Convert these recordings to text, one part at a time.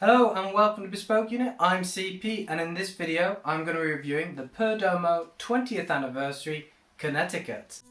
Hello and welcome to Bespoke Unit. I'm CP and in this video I'm going to be reviewing the Perdomo 20th Anniversary Connecticut.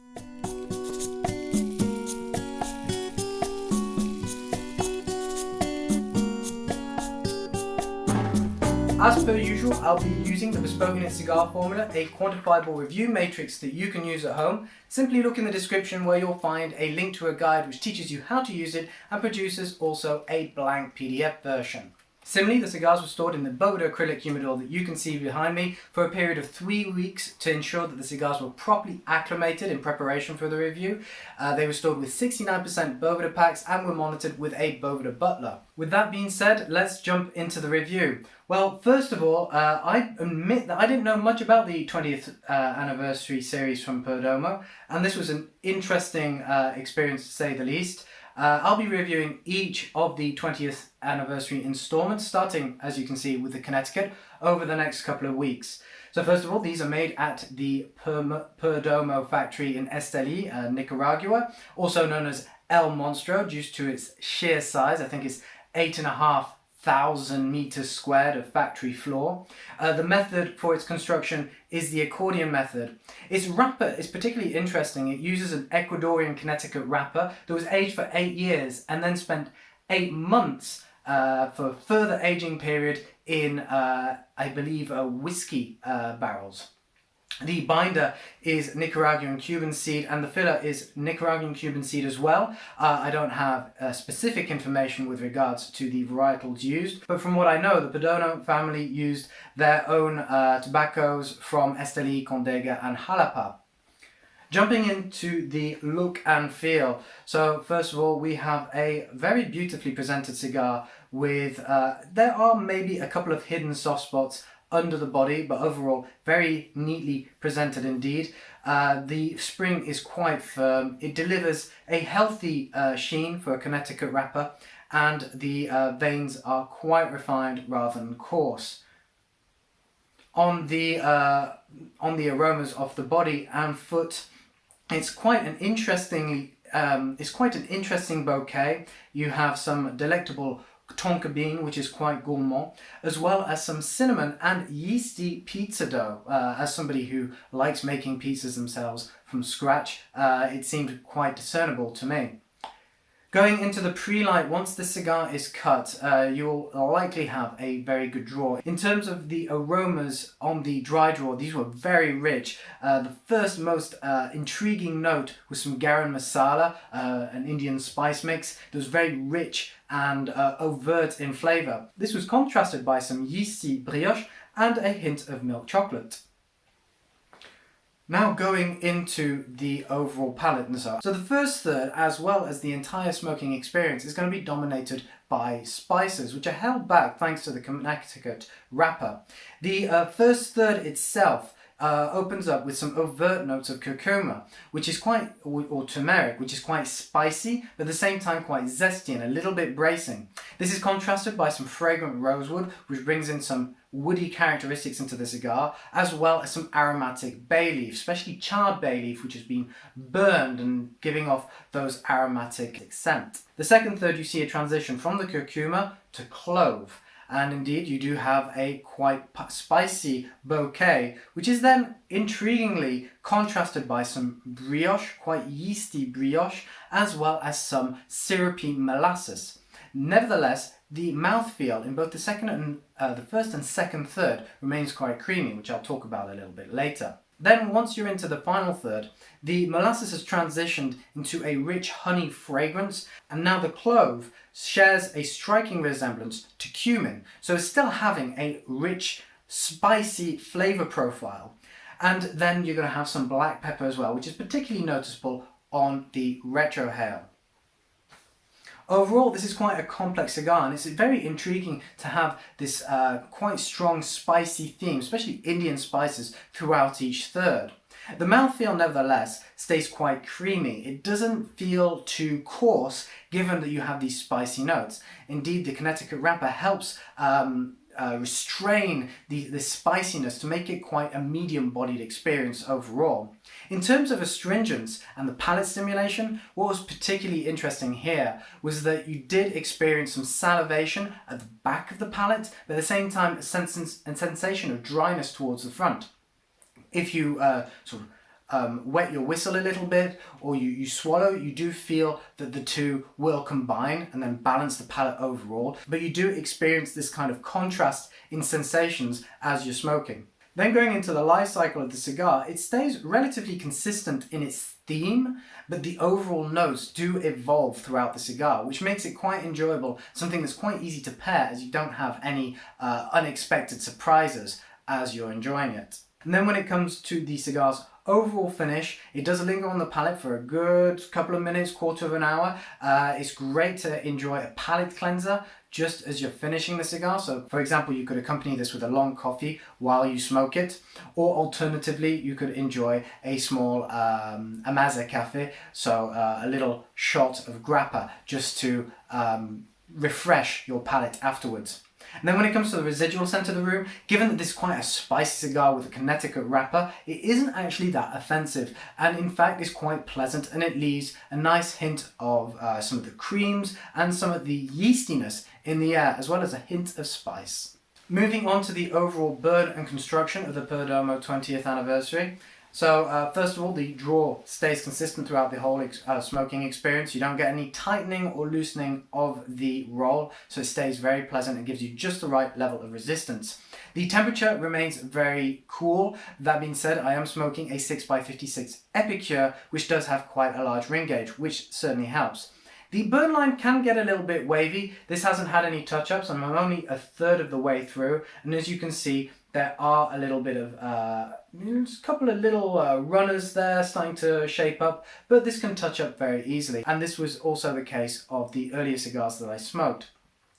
As per usual, I'll be using the Bespoke Unit cigar formula, a quantifiable review matrix that you can use at home. Simply look in the description where you'll find a link to a guide which teaches you how to use it and produces also a blank PDF version. Similarly, the cigars were stored in the Boveda acrylic humidor that you can see behind me for a period of 3 weeks to ensure that the cigars were properly acclimated in preparation for the review. They were stored with 69% Boveda packs and were monitored with a Boveda butler. With that being said, let's jump into the review. Well, first of all, I admit that I didn't know much about the 20th anniversary series from Perdomo, and this was an interesting experience to say the least. I'll be reviewing each of the 20th anniversary installments, starting, as you can see, with the Connecticut over the next couple of weeks. So first of all, these are made at the Perdomo factory in Esteli, Nicaragua, also known as El Monstro, due to its sheer size. I think it's 8,500 meters squared of factory floor. The method for its construction is the accordion method. Its wrapper is particularly interesting. It uses an Ecuadorian Connecticut wrapper that was aged for 8 years and then spent 8 months for further aging period in, I believe, whiskey barrels. The binder is Nicaraguan Cuban seed and the filler is Nicaraguan Cuban seed as well. I don't have specific information with regards to the varietals used, but from what I know, the Perdomo family used their own tobaccos from Esteli, Condega and Jalapa. Jumping into the look and feel. So first of all, we have a very beautifully presented cigar with, there are maybe a couple of hidden soft spots under the body, but overall very neatly presented indeed. The spring is quite firm. It delivers a healthy sheen for a Connecticut wrapper, and the veins are quite refined rather than coarse. On the aromas of the body and foot, it's quite an interesting bouquet. You have some delectable tonka bean, which is quite gourmand, as well as some cinnamon and yeasty pizza dough. As somebody who likes making pizzas themselves from scratch, it seemed quite discernible to me. Going into the Prelight, once the cigar is cut, you'll likely have a very good draw. In terms of the aromas on the dry draw, these were very rich. The first most intriguing note was some garam masala, an Indian spice mix that was very rich and overt in flavour. This was contrasted by some yeasty brioche and a hint of milk chocolate. Now going into the overall palate and so on. So the first third, as well as the entire smoking experience, is going to be dominated by spices, which are held back thanks to the Connecticut wrapper. The first third itself opens up with some overt notes of curcuma, which is quite, or turmeric, which is quite spicy, but at the same time quite zesty and a little bit bracing. This is contrasted by some fragrant rosewood, which brings in some woody characteristics into the cigar, as well as some aromatic bay leaf, especially charred bay leaf, which has been burned and giving off those aromatic scent. The second third, you see a transition from the curcuma to clove. And indeed, you do have a quite spicy bouquet, which is then intriguingly contrasted by some brioche, quite yeasty brioche, as well as some syrupy molasses. Nevertheless, the mouthfeel in both the first and second third remains quite creamy, which I'll talk about a little bit later. Then once you're into the final third, the molasses has transitioned into a rich honey fragrance, and now the clove shares a striking resemblance to cumin, so it's still having a rich, spicy flavour profile. And then you're going to have some black pepper as well, which is particularly noticeable on the retrohale. Overall, this is quite a complex cigar, and it's very intriguing to have this quite strong spicy theme, especially Indian spices, throughout each third. The mouthfeel, nevertheless, stays quite creamy. It doesn't feel too coarse, given that you have these spicy notes. Indeed, the Connecticut wrapper helps restrain the spiciness to make it quite a medium-bodied experience overall. In terms of astringents and the palate stimulation, what was particularly interesting here was that you did experience some salivation at the back of the palate, but at the same time a sensation of dryness towards the front. If you wet your whistle a little bit, or you swallow, you do feel that the two will combine and then balance the palate overall, but you do experience this kind of contrast in sensations as you're smoking. Then going into the life cycle of the cigar, it stays relatively consistent in its theme, but the overall notes do evolve throughout the cigar, which makes it quite enjoyable, something that's quite easy to pair as you don't have any unexpected surprises as you're enjoying it. And then when it comes to the cigar's overall finish, it does linger on the palate for a good couple of minutes, quarter of an hour. It's great to enjoy a palate cleanser just as you're finishing the cigar. So for example, you could accompany this with a long coffee while you smoke it, or alternatively you could enjoy a small amaza cafe, so a little shot of grappa just to refresh your palate afterwards. And then when it comes to the residual scent of the room, given that this is quite a spicy cigar with a Connecticut wrapper, it isn't actually that offensive, and in fact is quite pleasant, and it leaves a nice hint of some of the creams and some of the yeastiness in the air, as well as a hint of spice. Moving on to the overall burn and construction of the Perdomo 20th anniversary. So first of all, the draw stays consistent throughout the whole smoking experience. You don't get any tightening or loosening of the roll, so it stays very pleasant and gives you just the right level of resistance. The temperature remains very cool. That being said, I am smoking a 6x56 Epicure, which does have quite a large ring gauge, which certainly helps. The burn line can get a little bit wavy. This hasn't had any touch-ups, and I'm only a third of the way through, and as you can see, there are a little bit of just a couple of little runners there starting to shape up, but this can touch up very easily, and this was also the case of the earlier cigars that I smoked.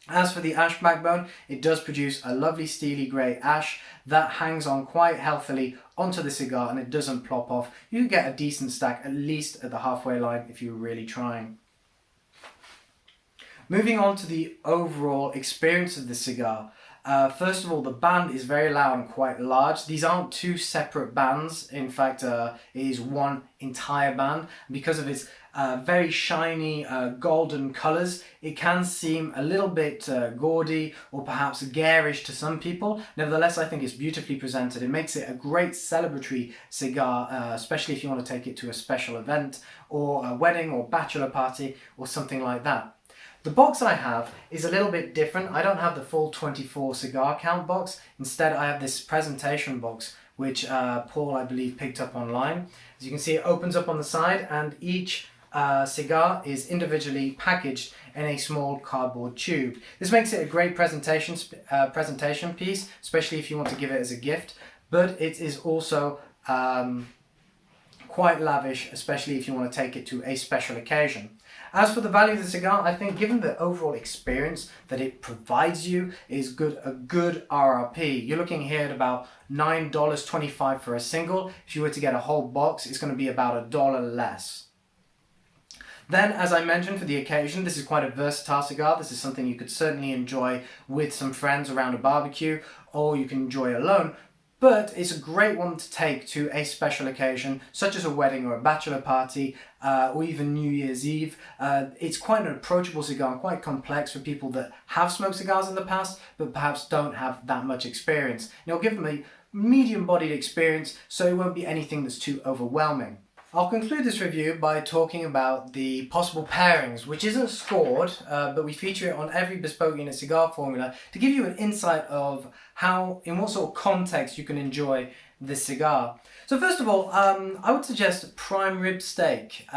As for the ash backbone, it does produce a lovely steely grey ash that hangs on quite healthily onto the cigar, and it doesn't plop off. You can get a decent stack at least at the halfway line if you're really trying. Moving on to the overall experience of the cigar. First of all, the band is very loud and quite large. These aren't two separate bands. In fact, it is one entire band. Because of its very shiny golden colours, it can seem a little bit gaudy or perhaps garish to some people. Nevertheless, I think it's beautifully presented. It makes it a great celebratory cigar, especially if you want to take it to a special event or a wedding or bachelor party or something like that. The box I have is a little bit different. I don't have the full 24 cigar count box. Instead, I have this presentation box, which Paul, I believe, picked up online. As you can see, it opens up on the side, and each cigar is individually packaged in a small cardboard tube. This makes it a great presentation piece, especially if you want to give it as a gift, but it is also quite lavish, especially if you want to take it to a special occasion. As for the value of the cigar, I think given the overall experience that it provides you is a good RRP. You're looking here at about $9.25 for a single. If you were to get a whole box, it's going to be about $1 less. Then, as I mentioned, for the occasion, this is quite a versatile cigar. This is something you could certainly enjoy with some friends around a barbecue, or you can enjoy alone. But it's a great one to take to a special occasion, such as a wedding or a bachelor party, or even New Year's Eve. It's quite an approachable cigar, quite complex for people that have smoked cigars in the past, but perhaps don't have that much experience. And it'll give them a medium-bodied experience, so it won't be anything that's too overwhelming. I'll conclude this review by talking about the possible pairings, which isn't scored, but we feature it on every Bespoke unit cigar formula to give you an insight of in what sort of context you can enjoy this cigar. So first of all, I would suggest prime rib steak,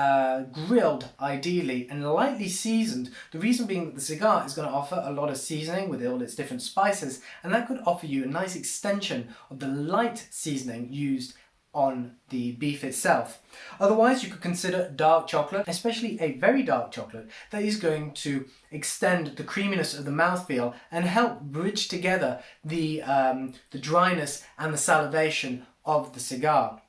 grilled ideally and lightly seasoned. The reason being that the cigar is going to offer a lot of seasoning with all its different spices, and that could offer you a nice extension of the light seasoning used on the beef itself. Otherwise, you could consider dark chocolate, especially a very dark chocolate that is going to extend the creaminess of the mouthfeel and help bridge together the dryness and the salivation of the cigar.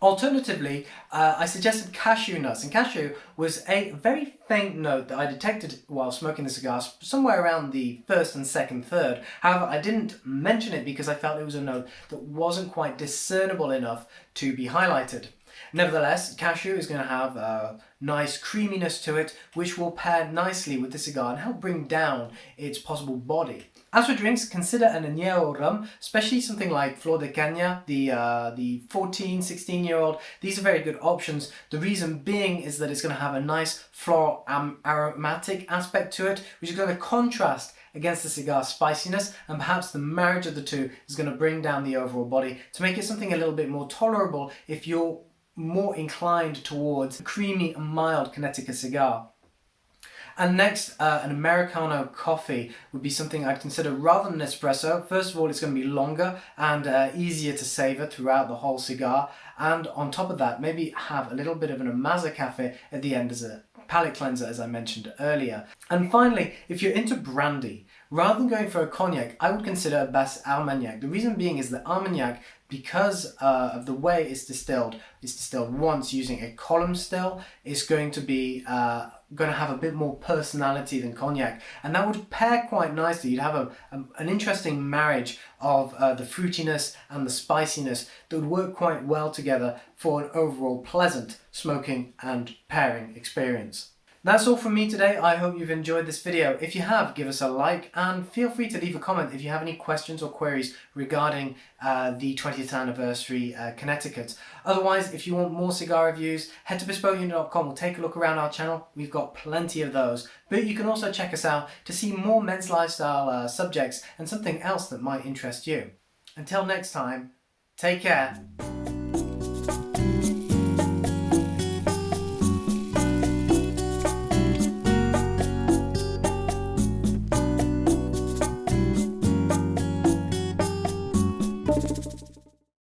Alternatively, I suggested cashew nuts, and cashew was a very faint note that I detected while smoking the cigar, somewhere around the first and second third. However, I didn't mention it because I felt it was a note that wasn't quite discernible enough to be highlighted. Nevertheless, cashew is going to have a nice creaminess to it, which will pair nicely with the cigar and help bring down its possible body. As for drinks, consider an añejo rum, especially something like Flor de Caña, the 14, 16-year-old. These are very good options. The reason being is that it's going to have a nice floral aromatic aspect to it, which is going to contrast against the cigar spiciness, and perhaps the marriage of the two is going to bring down the overall body to make it something a little bit more tolerable if you're more inclined towards a creamy and mild Connecticut cigar. And next, an Americano coffee would be something I'd consider rather than an espresso. First of all, it's going to be longer and easier to savor throughout the whole cigar. And on top of that, maybe have a little bit of an Amaza cafe at the end as a palate cleanser, as I mentioned earlier. And finally, if you're into brandy, rather than going for a cognac, I would consider a Basse Armagnac. The reason being is that Armagnac, because of the way it's distilled once using a column still, it's going to be going to have a bit more personality than cognac, and that would pair quite nicely. You'd have an interesting marriage of the fruitiness and the spiciness that would work quite well together for an overall pleasant smoking and pairing experience. That's all from me today. I hope you've enjoyed this video. If you have, give us a like and feel free to leave a comment if you have any questions or queries regarding the 20th anniversary Connecticut. Otherwise, if you want more cigar reviews, head to bespokeunit.com. We'll take a look around our channel. We've got plenty of those. But you can also check us out to see more men's lifestyle subjects and something else that might interest you. Until next time, take care.